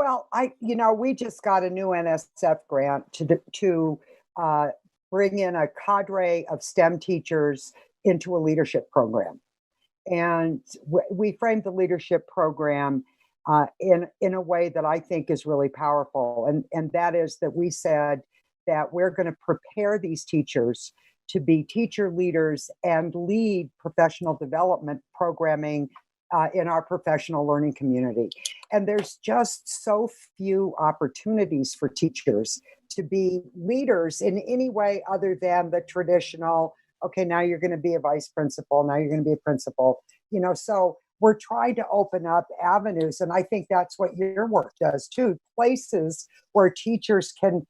Well, we just got a new NSF grant to uh, bring in a cadre of STEM teachers into a leadership program. And we framed the leadership program in a way that I think is really powerful, and that is that we said that we're going to prepare these teachers to be teacher leaders and lead professional development programming in our professional learning community. And there's just so few opportunities for teachers to be leaders in any way other than the traditional, okay, now you're going to be a vice principal, now you're going to be a principal, so we're trying to open up avenues. And I think that's what your work does too, places where teachers can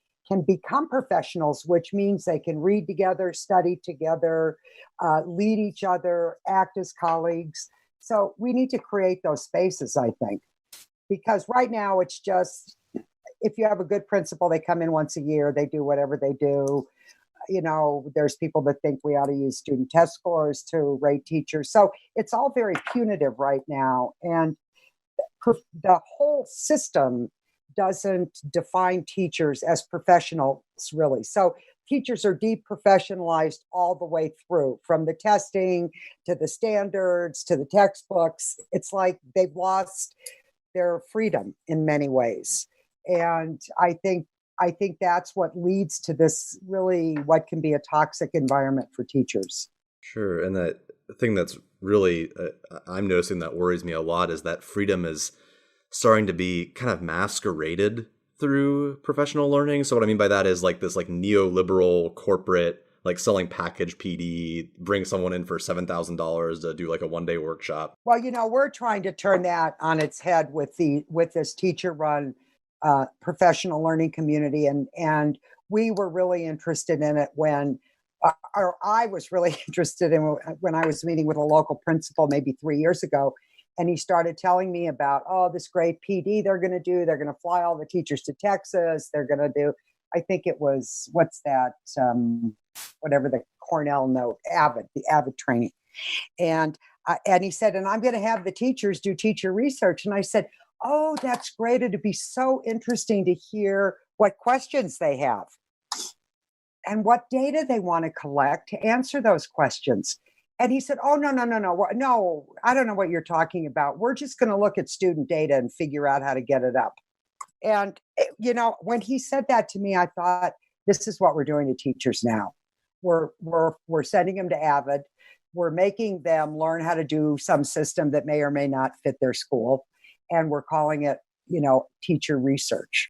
become professionals, which means they can read together, study together, lead each other, act as colleagues. So we need to create those spaces, I think, because right now it's just, if you have a good principal, they come in once a year, they do whatever they do. There's people that think we ought to use student test scores to rate teachers. So it's all very punitive right now. And the whole system doesn't define teachers as professionals, really. So teachers are deprofessionalized all the way through, from the testing to the standards to the textbooks. It's like they've lost their freedom in many ways. And I think that's what leads to this, really what can be a toxic environment for teachers. Sure. And the thing that's really, I'm noticing that worries me a lot is that freedom is starting to be kind of masqueraded through professional learning. So what I mean by that is like this like neoliberal corporate, like selling package PD, bring someone in for $7,000 to do like a 1-day workshop. Well, we're trying to turn that on its head with this teacher-run professional learning community, and we were really interested in it when, or I was really interested in when I was meeting with a local principal maybe 3 years ago, and he started telling me about, this great PD they're going to do. They're going to fly all the teachers to Texas. They're going to do, I think it was, what's that, whatever the Cornell note, the AVID training. And he said, and I'm going to have the teachers do teacher research. And I said, oh, that's great. It'd be so interesting to hear what questions they have and what data they want to collect to answer those questions. And he said, oh, no, I don't know what you're talking about. We're just going to look at student data and figure out how to get it up. And, when he said that to me, I thought, this is what we're doing to teachers now. We're sending them to AVID. We're making them learn how to do some system that may or may not fit their school. And we're calling it, teacher research.